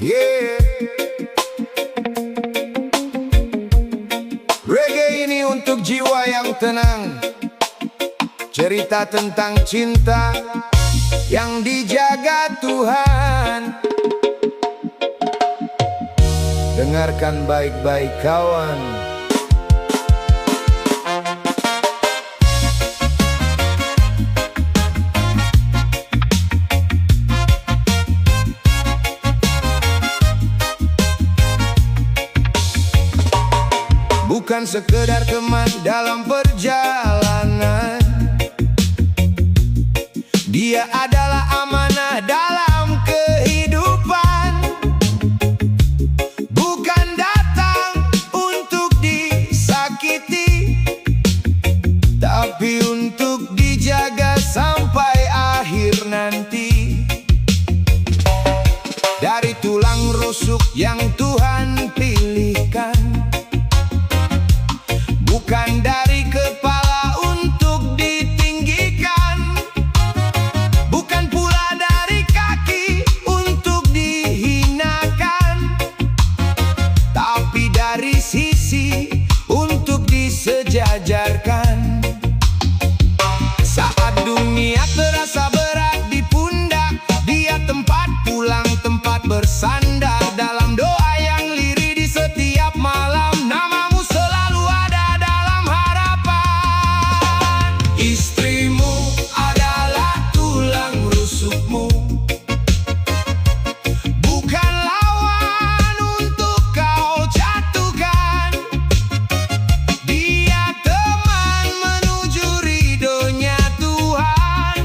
Yeah. Reggae ini untuk jiwa yang tenang, cerita tentang cinta yang dijaga Tuhan. Dengarkan baik-baik kawan. Bukan sekedar teman dalam perjalanan, dia adalah amanah dalam kehidupan. Bukan datang untuk disakiti, tapi untuk dijaga sampai akhir nanti. Dari tulang rusuk yang Tuhan pilihkan, bukan dari kepala untuk ditinggikan, bukan pula dari kaki untuk dihinakan, tapi dari sisi untuk disejajarkan. Saat dunia terasa berat di pundak, dia tempat pulang, tempat bersandar. Dalam doa yang lirih di setiap malam, namamu selalu ada dalam harapan. Istrimu adalah tulang rusukmu, bukan lawan untuk kau jatuhkan. Dia teman menuju ridhonya Tuhan,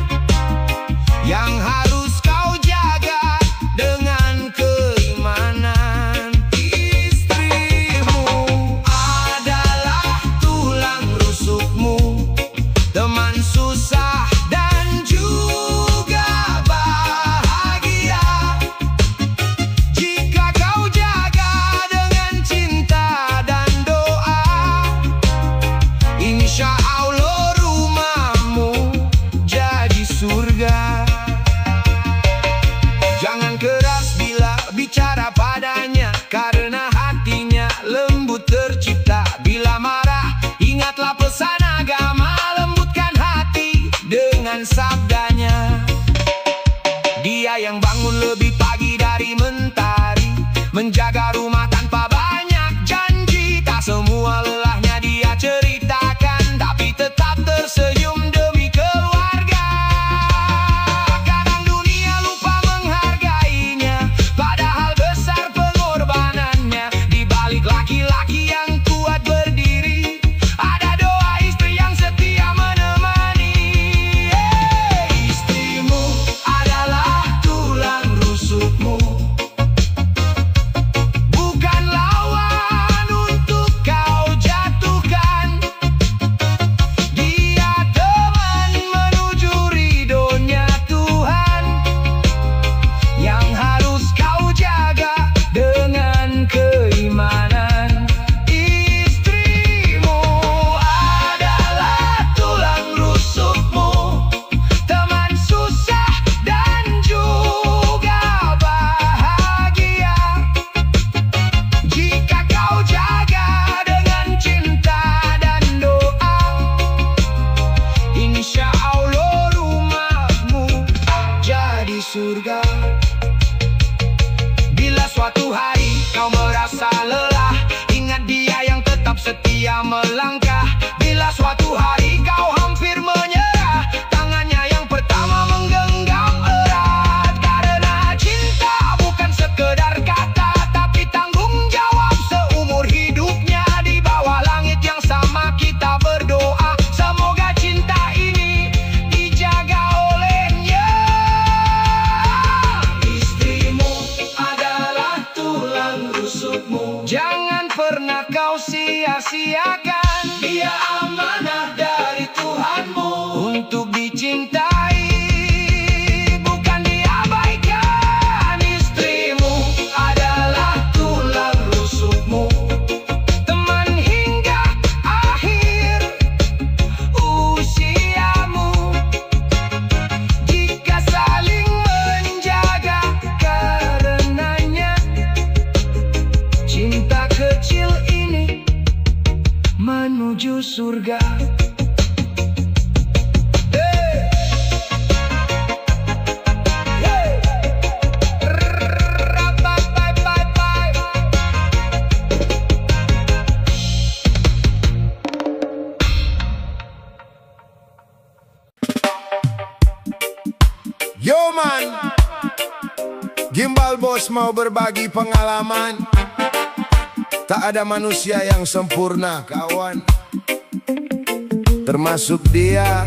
yang harus kau jaga dengan keimanan. Istrimu adalah tulang rusukmu, teman susah dan juga bahagia. Jika kau jaga dengan cinta dan doa, insya Allah rumahmu jadi surga. Jangan keras bila bicara padanya, karena hatinya lembut tercipta. Bila marah, ingatlah pesan agama, lembutkan hati dengan sabdanya. Dia yang bangun lebih pagi dari mentari, menjaga rumah tanpa banyak janji. Tak semua lelahnya dia ceritakan, tapi tetap tersenyum demi keluarga. Kadang dunia lupa menghargainya, padahal besar pengorbanannya. Di balik laki-laki yang kuat berdiri, ada doa istri yang setia menemani. Istrimu adalah tulang rusukmu, bukan lawan untuk kau jatuhkan. Dia teman menuju ridhonya Tuhan, yang harus kau jaga dengan keimanan. Istrimu adalah tulang rusukmu, teman susah dan juga bahagia. Jika kau jaga dengan cinta dan doa, insya Allah rumahmu jadi surga. Bila suatu hari kau merasa lelah, ingat dia yang tetap setia melangkah. Bila suatu hari kau hampir menyerah, tangannya yang pertama menggenggam erat. Karena cinta bukan sekedar kata, tapi tanggung jawab seumur hidupnya. Di bawah langit yang sama kita berdoa, semoga cinta ini dijaga olehnya. Istrimu adalah tulang rusukmu, jangan pernah kau sia-siakan. Dia amanah dari Tuhanmu. menuju surga. Yo man, Gimbal Bos mau berbagi pengalaman. Tak ada manusia yang sempurna kawan, termasuk dia,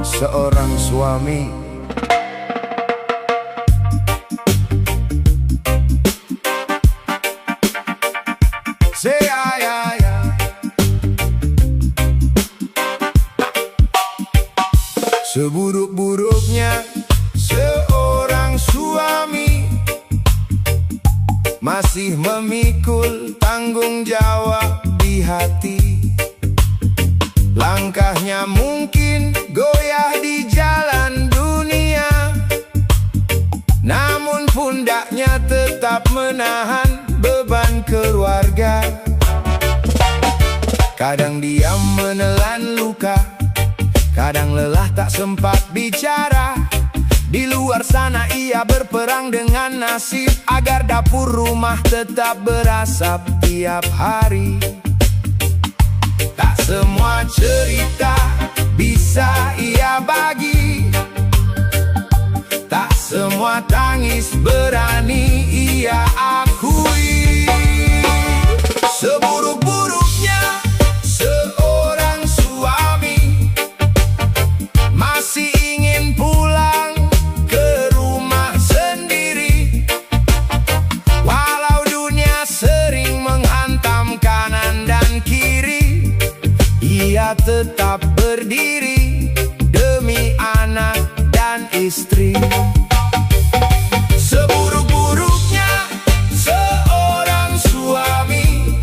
seorang suami. Seburuk-buruknya seorang suami masih memikul tanggung jawab di hati. Langkahnya mungkin goyah di jalan dunia, namun pundaknya tetap menahan beban keluarga. Kadang diam menelan luka, kadang lelah tak sempat bicara. Di luar sana ia berperang dengan nasib agar dapur rumah tetap berasap tiap hari. Tak semua cerita bisa ia bagi, tak semua tangis berani ia akui. Seburuk-buruknya seorang suami masih ingin pulang ke rumah sendiri. Walau dunia sering menghantam kanan dan kiri, ia tetap berdiri demi anak dan istri. Seburuk-buruknya seorang suami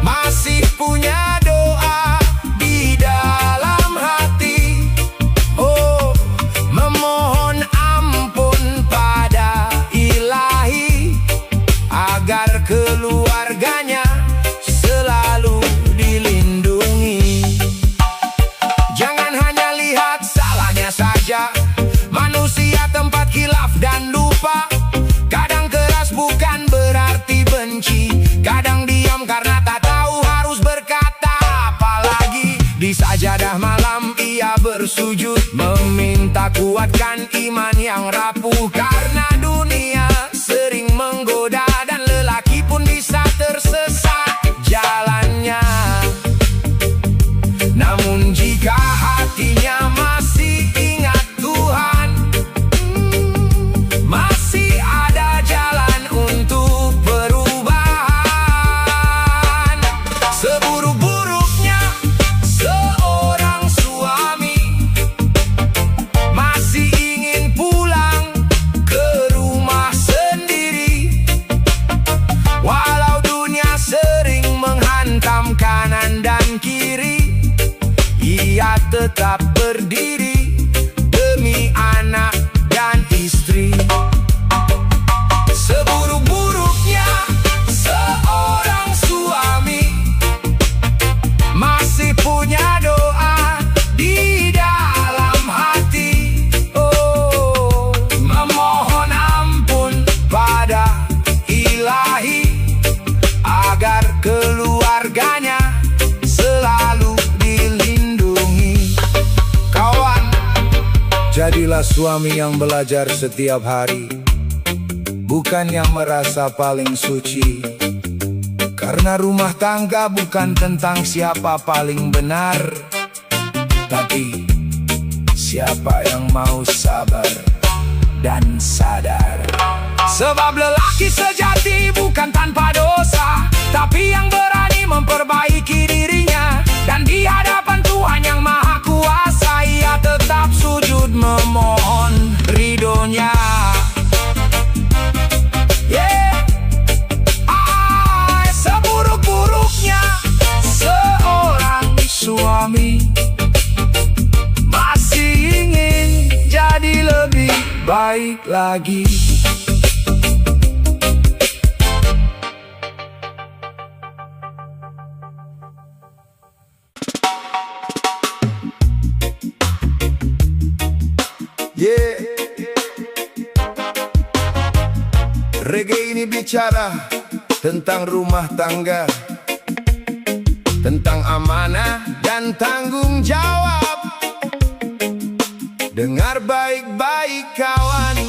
masih punya doa di dalam hati. Oh, memohon ampun pada Ilahi agar keluarganya selalu dilindungi. Jangan hanya lihat salahnya saja, manusia tempat khilaf dan lupa. Kadang keras bukan berarti benci, kadang diam karena tak tahu harus berkata apa lagi. Di sajadah malam ia bersujud meminta kuatkan iman yang rapuh, karena dunia sering menggoda dan lelaki pun bisa tersesat jalannya. Namun jika hatinya masih ingat Tuhan, masih ada jalan untuk perubahan. Seburuk-buruknya seorang suami masih ingin pulang ke rumah sendiri. Walau dunia sering menghantam kanan dan kiri, ia tetap berdiri demi anak dan istri. Seburuk-buruknya seorang suami masih punya doa di dalam hati. Oh, memohon ampun pada Ilahi agar keluarganya selalu dilindungi. Kawan, jadilah suami yang belajar setiap hari, bukan yang merasa paling suci. Karena rumah tangga bukan tentang siapa paling benar, tapi siapa yang mau sabar dan sadar. Sebab lelaki sejati bukan tanpa dosa, tapi yang berani memperbaiki dirinya. Dan di hadapan Tuhan yang Maha Kuasa, ia tetap sujud memohon ridhonya. Seburuk-buruknya seorang suami masih ingin jadi lebih baik lagi. Yeah. Reggae ini bicara tentang rumah tangga, tentang amanah dan tanggung jawab. Dengar baik-baik kawan,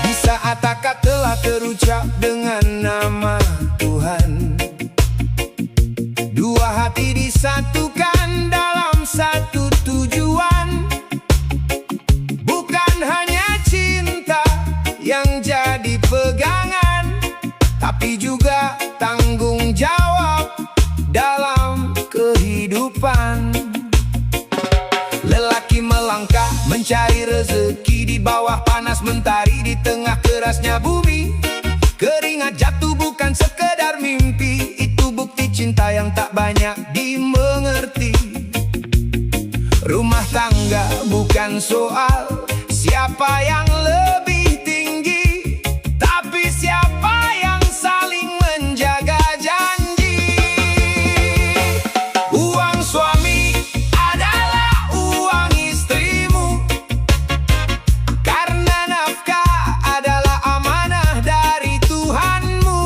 di saat akad telah terucap dengan nama Tuhan, dua hati disatukan dalam satu tujuan. Bukan hanya cinta yang jadi pegangan, tapi juga tanggung jawab dalam kehidupan. Lelaki melangkah mencari rezeki di bawah panas mentari, di tengah kerasnya bumi. Keringat jatuh bukan sekedar mimpi, itu bukti cinta yang tak banyak dimengerti. Rumah tangga bukan soal siapa yang lebih tinggi, tapi siapa yang saling menjaga janji. Uang suami adalah uang istrimu, karena nafkah adalah amanah dari Tuhanmu.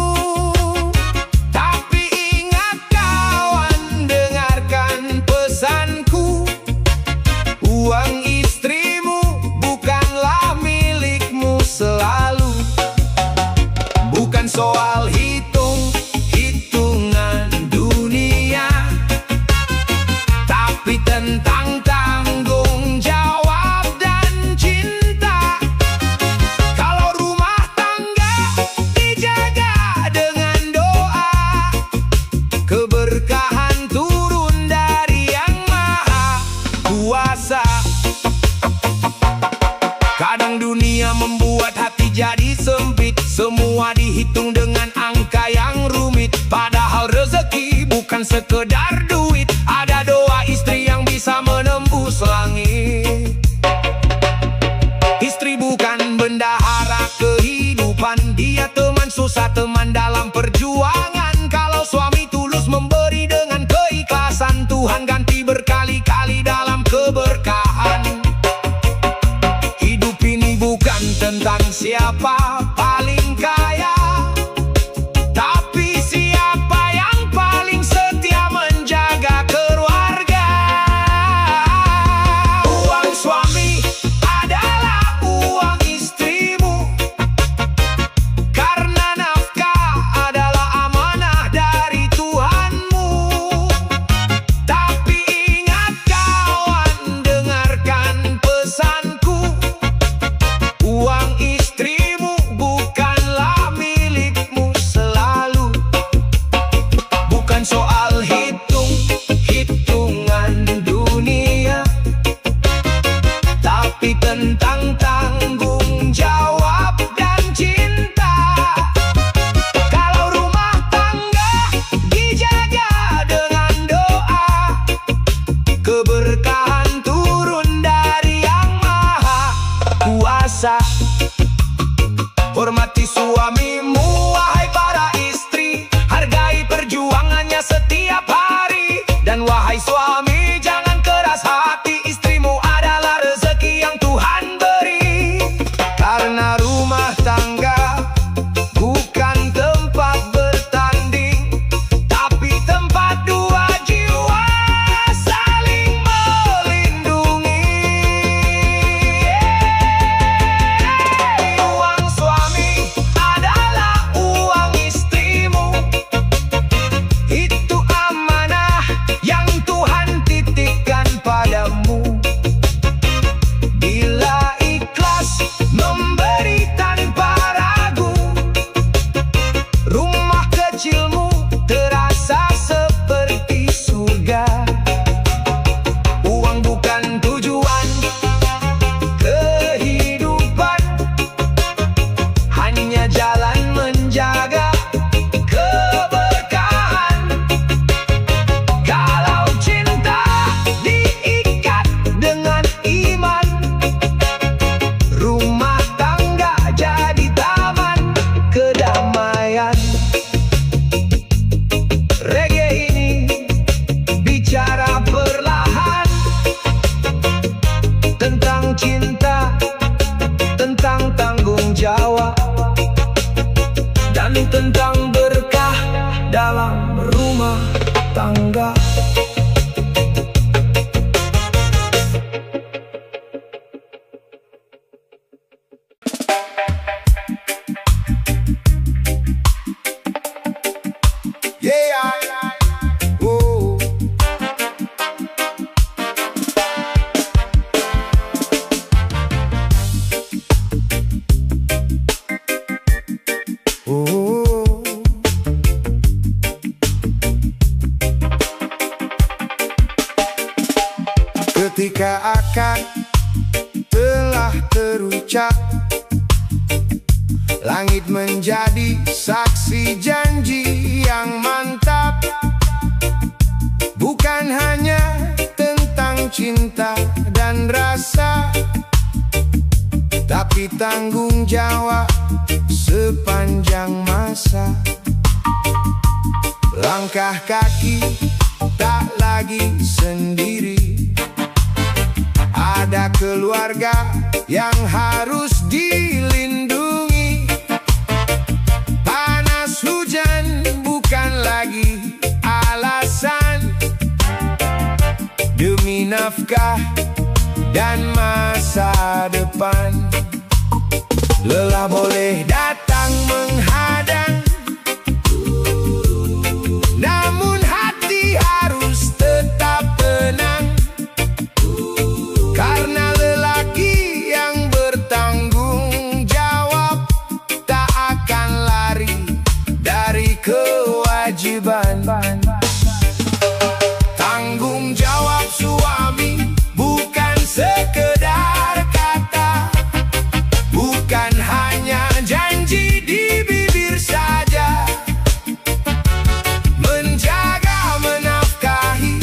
Tapi ingat kawan, dengarkan pesanku, uang istrimu bukanlah milikmu selalu. Bukan soal hitung-hitungan dunia, tapi tentang tanggung jawab dan cinta. Kalau rumah tangga dijaga dengan doa, keberkahan turun dari Yang Maha Kuasa. Kadang dunia membuat hati jadi sempit, semua dihitung dengan angka yang rumit. Padahal rezeki bukan sekedar duit, ada doa istri yang bisa menembus langit. Istri bukan bendahara kehidupan, dia teman susah, teman dalam perjuangan. Kalau suami tulus memberi dengan keikhlasan, Tuhan ganti berkali-kali dalam keberkahan. Hidup ini bukan tentang siapa paling kaya, tapi siapa yang paling setia menjaga dalam rumah tangga. Ketika akad telah terucap, langit menjadi saksi janji yang mantap. Bukan hanya tentang cinta dan rasa, tapi tanggung jawab sepanjang masa. Langkah kaki tak lagi sendiri, ada keluarga yang harus dilindungi. Panas hujan bukan lagi alasan, demi nafkah dan masa depan. Lelah boleh datang menghadang, namun hati harus tetap tenang. Karena lelaki yang bertanggung jawab tak akan lari dari kewajiban. Tanggung jawab suami bukan sekedar kata, bukan hanya janji di bibir saja. Menjaga, menafkahi,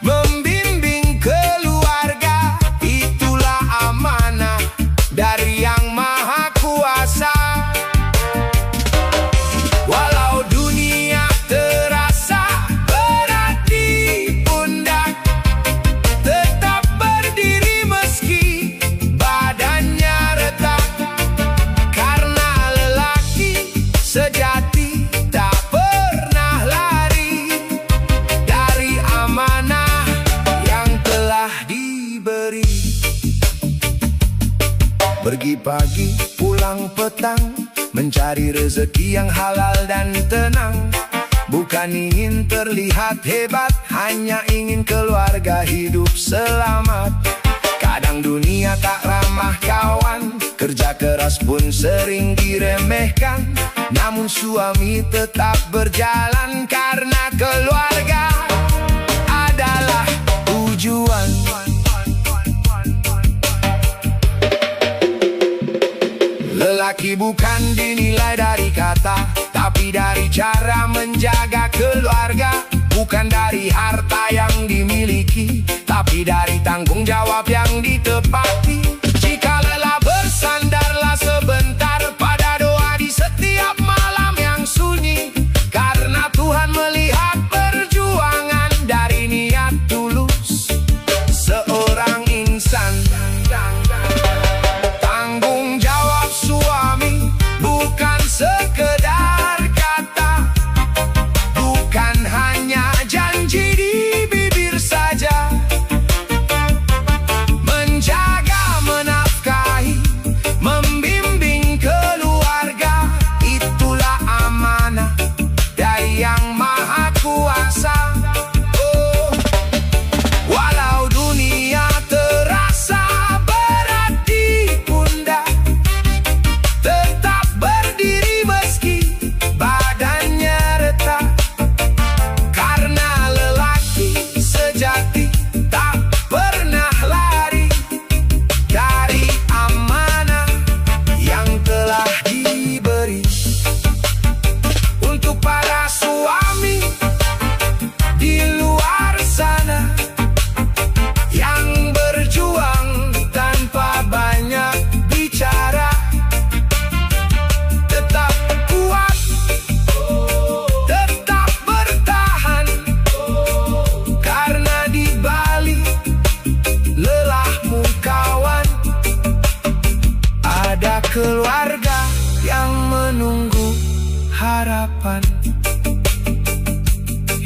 membimbing keluarga, itulah amanah dari Yang Maha Kuasa. Walau dunia terasa berat di pundak, tetap berdiri meski badannya retak. Karena lelaki sejati tak pernah lari dari amanah yang telah diberi. Pergi pagi, pulang petang, mencari rezeki yang halal dan tenang. Bukan ingin terlihat hebat, hanya ingin keluarga hidup selamat. Kadang dunia tak ramah kawan, kerja keras pun sering diremehkan. Namun suami tetap berjalan karena keluarga adalah tujuan. Lelaki bukan dinilai dari kata, tapi dari cara menjaga keluarga. Bukan dari harta yang dimiliki, tapi dari tanggung jawab yang ditepati. Jika lelah bersandarlah sebentar pada doa di setiap malam yang sunyi. Karena Tuhan melihat perjuangan dari niat tulus seorang insan. Tanggung jawab suami bukan sekedar kata, bukan hanya janji di bibir saja. Menjaga,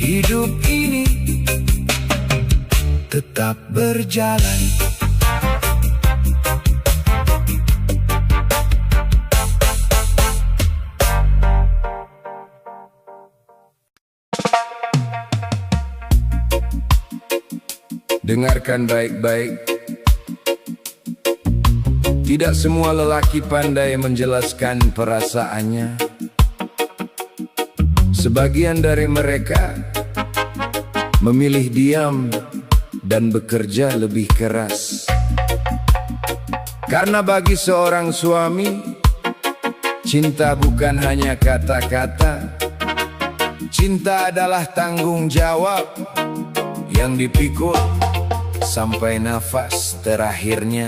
hidup ini tetap berjalan. Dengarkan baik-baik. Tidak semua lelaki pandai menjelaskan perasaannya. Sebagian dari mereka memilih diam dan bekerja lebih keras. Karena bagi seorang suami, cinta bukan hanya kata-kata. Cinta adalah tanggung jawab yang dipikul sampai nafas terakhirnya.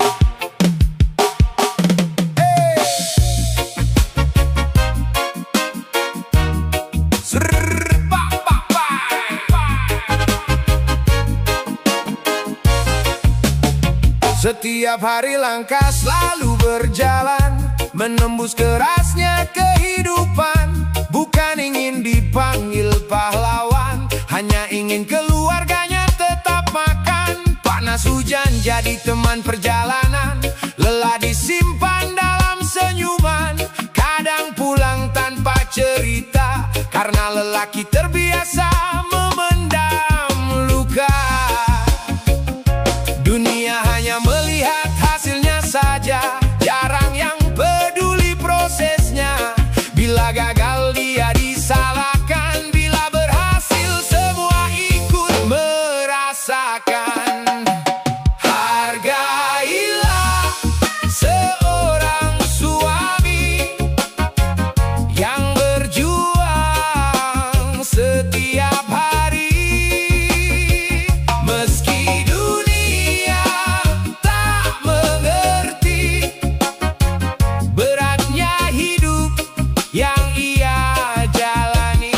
Setiap hari langkah selalu berjalan, menembus kerasnya kehidupan. Bukan ingin dipanggil pahlawan, hanya ingin keluarganya tetap makan. Panas hujan jadi teman perjalanan, lelah disimpan dalam senyuman. Kadang pulang tanpa cerita, karena lelaki terbiasa memendam luka. Dunia hanya melihat hasilnya saja, jarang yang peduli prosesnya. Bila gagal dia disalahkan, bila berhasil semua ikut merasakan. Hargailah seorang suami yang berjuang setiap hari. Meski dunia tak mengerti beratnya hidup yang ia jalani.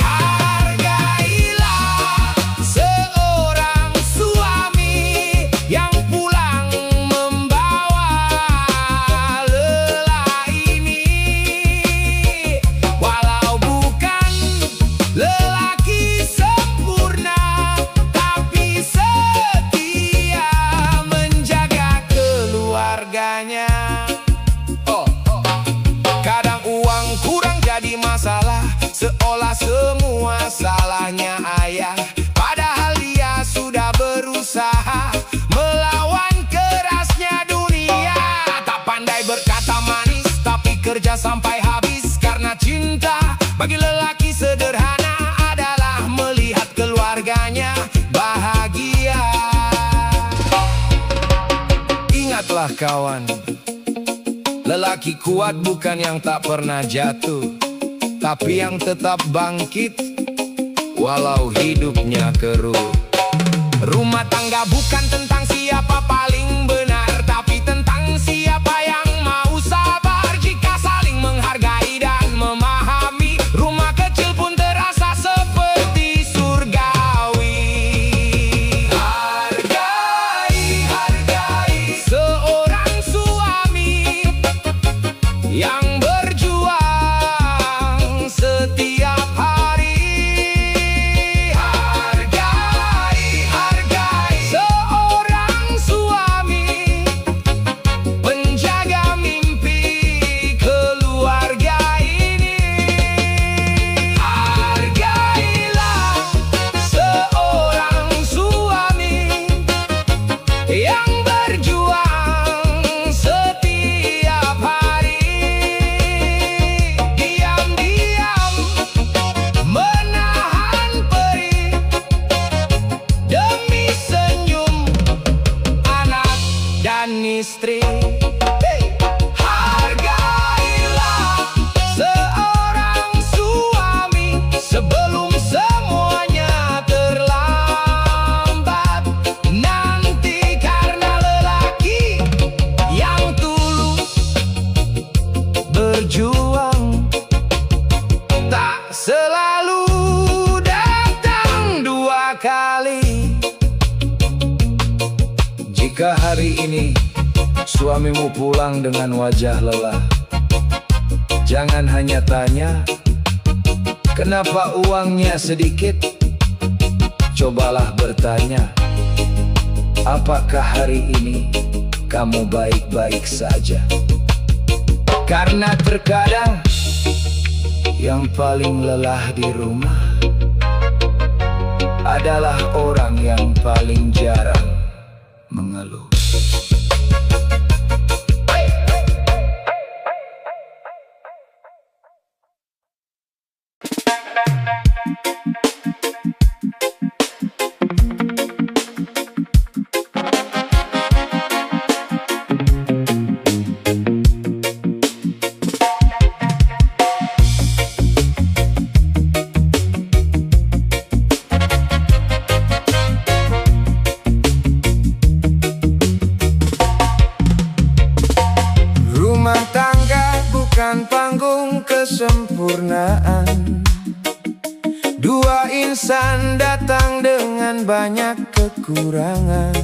Hargailah seorang suami yang pulang membawa lelah ini. Walau bukan lelaki sempurna, tapi setia menjaga keluarganya. Kadang uang kurang jadi masalah, seolah semua salahnya ayah. Padahal dia sudah berusaha melawan kerasnya dunia. Tak pandai berkata manis, tapi kerja sampai habis karena cinta. Bagi lelaki sederhana adalah melihat keluarganya bahagia. Ingatlah kawan, lelaki kuat bukan yang tak pernah jatuh, tapi yang tetap bangkit walau hidupnya keruh. Rumah tangga bukan tentang siapa paling benar, tapi tentang siapa yang mau sabar. Jika saling menghargai dan memahami, rumah kecil pun terasa seperti surgawi. Hargai seorang suami yang berjuang setiap hari. Hargai seorang suami penjaga mimpi keluarga ini. Hargailah seorang suami yang berjuang setiap hari. Diam-diam menahan perih demi senyum anak dan istri. Hargailah seorang suami sebelum semuanya terlambat. Nanti karena lelaki yang tulus berjuang tak selalu datang dua kali. Jika hari ini suamimu pulang dengan wajah lelah, jangan hanya tanya, Kenapa uangnya sedikit? Cobalah bertanya, apakah hari ini kamu baik-baik saja? Karena terkadang yang paling lelah di rumah adalah orang yang paling jarang mengeluh. Rumah tangga bukan panggung kesempurnaan. Dua insan datang dengan banyak kekurangan.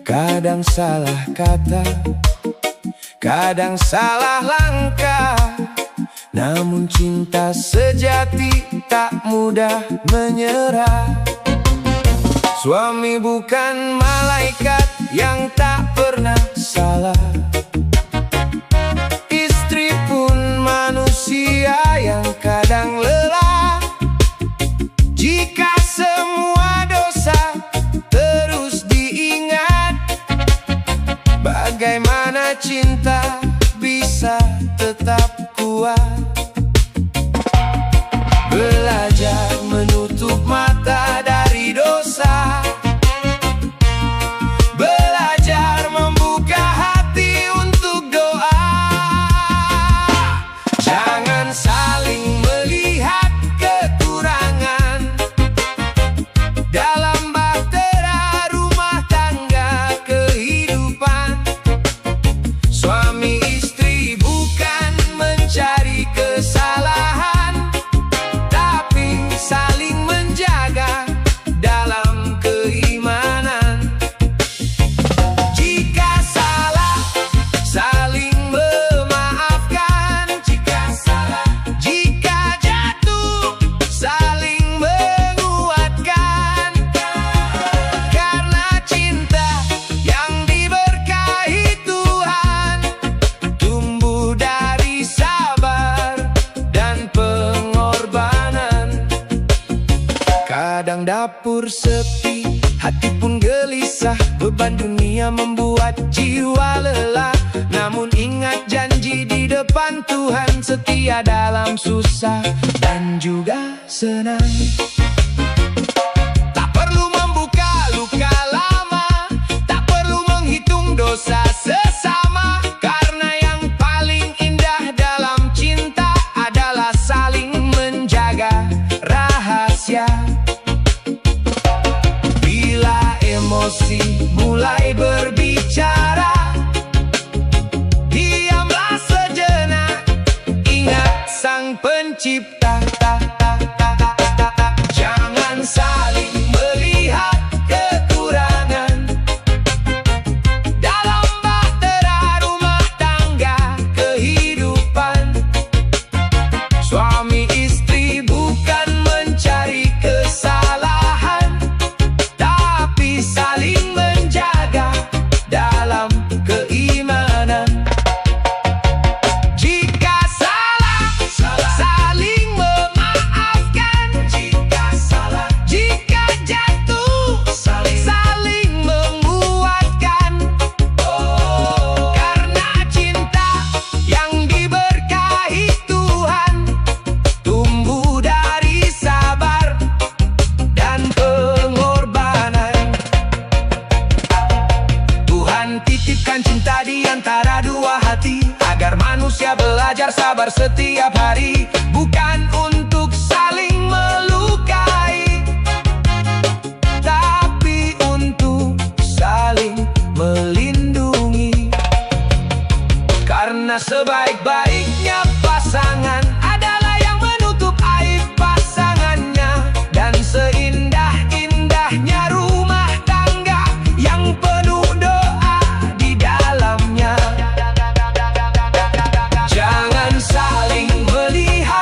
Kadang salah kata, kadang salah langkah. Namun cinta sejati tak mudah menyerah. Suami bukan malaikat yang tak pernah salah. Manusia yang kadang lelah. Jika semua dosa terus diingat, bagaimana cinta bisa tetap kuat? Belajar menutup mata dari dosa, belajar membuka hati untuk doa. Jangan saling melihat kekurangan dalam bahtera rumah tangga kehidupan. Suami istri bukan mencari kesalahan, tapi saling menjaga dalam keimanan. Jika salah, saling memaafkan. Jika jatuh, saling menguatkan. Karena cinta yang diberkahi Tuhan tumbuh dari sabar dan pengorbanan. Kadang dapur sepi, hati pun gelisah. Beban dunia membuat jiwa lelah. Namun ingat janji di depan Tuhan, setia dalam susah dan juga senang. Tak perlu membuka luka lama, tak perlu menghitung dosa sesama. Karena yang paling indah dalam cinta adalah saling menjaga rahasia. Bila emosi mulai berbicara, diamlah sejenak, ingat Sang Pencipta. Jangan saling melihat kekurangan dalam bahtera rumah tangga kehidupan. Suami istri bukan mencari kesalahan, tapi saling menjaga dalam keimanan. Jika salah, saling memaafkan. Jika jatuh, saling menguatkan. Karena cinta yang diberkahi Tuhan tumbuh dari sabar dan pengorbanan. Tuhan titipkan cinta di antara dua hati, agar manusia belajar sabar setiap hari. Bukan untuk saling melukai, tapi untuk saling melindungi. Karena sebaik-baiknya pasangan adalah yang menutup aib pasangannya. Dan seindah-indahnya rumah tangga yang penuh doa di dalamnya. Jangan saling melihat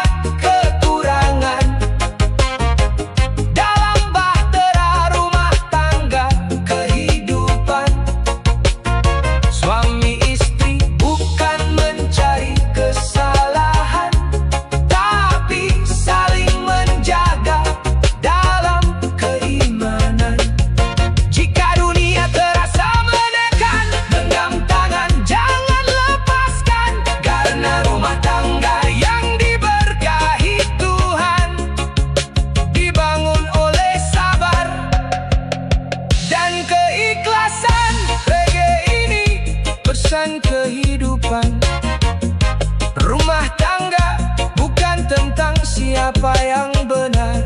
yang benar.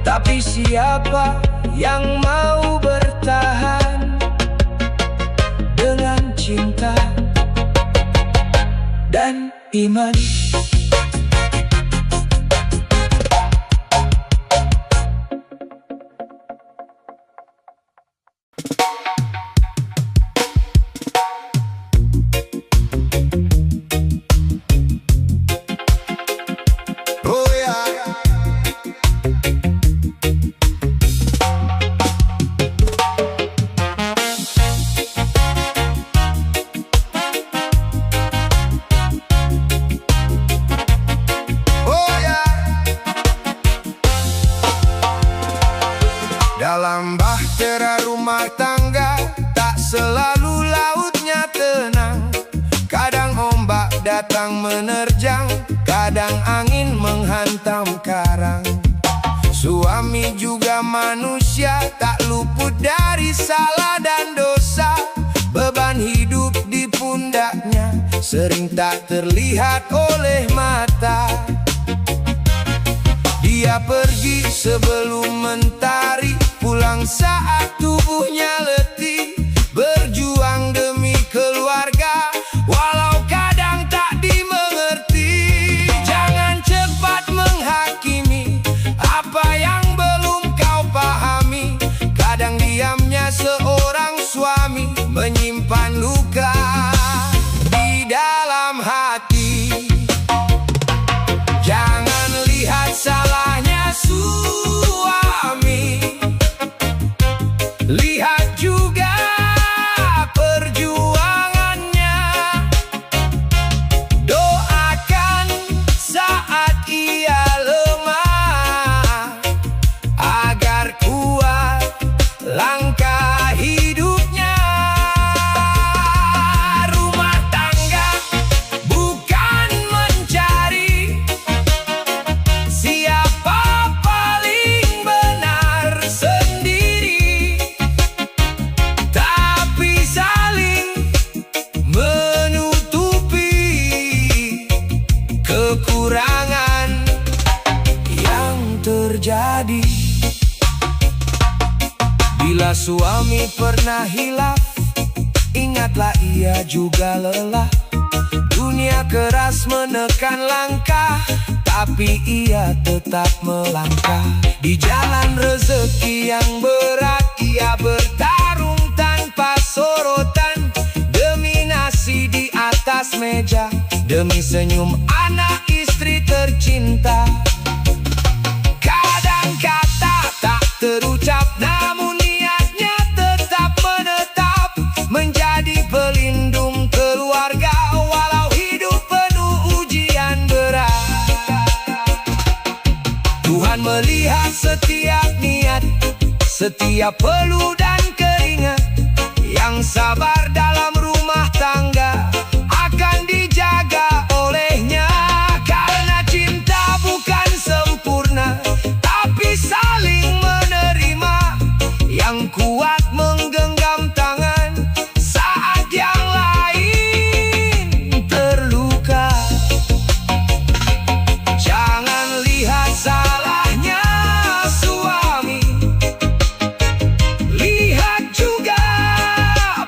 Tapi siapa yang mau bertahan dengan cinta dan iman? Dalam bahtera rumah tangga, tak selalu lautnya tenang. Kadang ombak datang menerjang, kadang angin menghantam karang. Suami juga manusia, tak luput dari salah dan dosa. Beban hidup di pundaknya sering tak terlihat oleh mata. Dia pergi sebelum mentari, pulang saat tubuhnya letih, berjuang demi keluarga, walau kadang tak dimengerti. Jangan cepat menghakimi apa yang belum kau pahami. Kadang diamnya seorang suami menyimpan luka di dalam hati. Jangan lihat salahnya suami, lihat juga perjuangannya. Doakan saat ia lemah, agar kuat langkah hidupnya. Rumah tangga bukan mencari siapa paling benar sendiri, tapi saling menutupi kekurangan yang terjadi. Bila suami pernah hilaf, ingatlah ia juga lelah. Dunia keras menekan langkah, tapi ia tetap melangkah. Di jalan rezeki yang berat, ia bertarung tanpa sorotan. Demi nasi di atas meja, demi senyum anak istri tercinta. Kadang kata tak terucap, namun niatnya tetap menetap, menjadi pelindung keluarga walau hidup penuh ujian berat. Tuhan melihat setiap niat, setiap peluh dan keringat. Yang sabar dalam rumah tangga akan dijaga olehnya. Karena cinta bukan sempurna, tapi saling menerima. Yang kuat menggenggam tangan saat yang lain terluka. Jangan lihat salahnya suami, lihat juga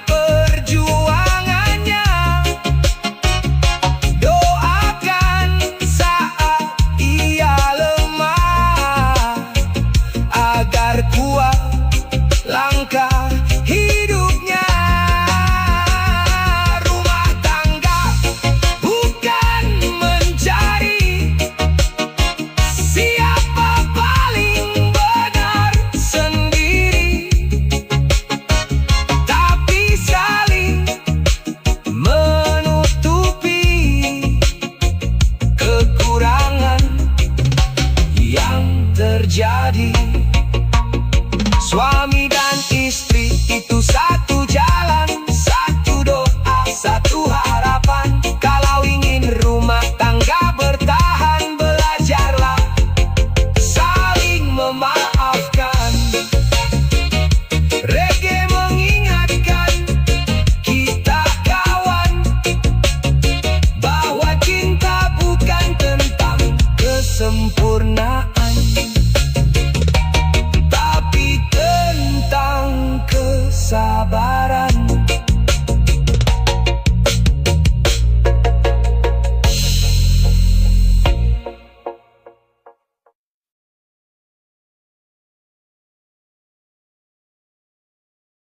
perjuangannya. Doakan saat ia lemah, agar kuat langkah hidupnya. Rumah tangga bukan mencari siapa paling benar sendiri, tapi saling menutupi kekurangan yang terjadi. Suami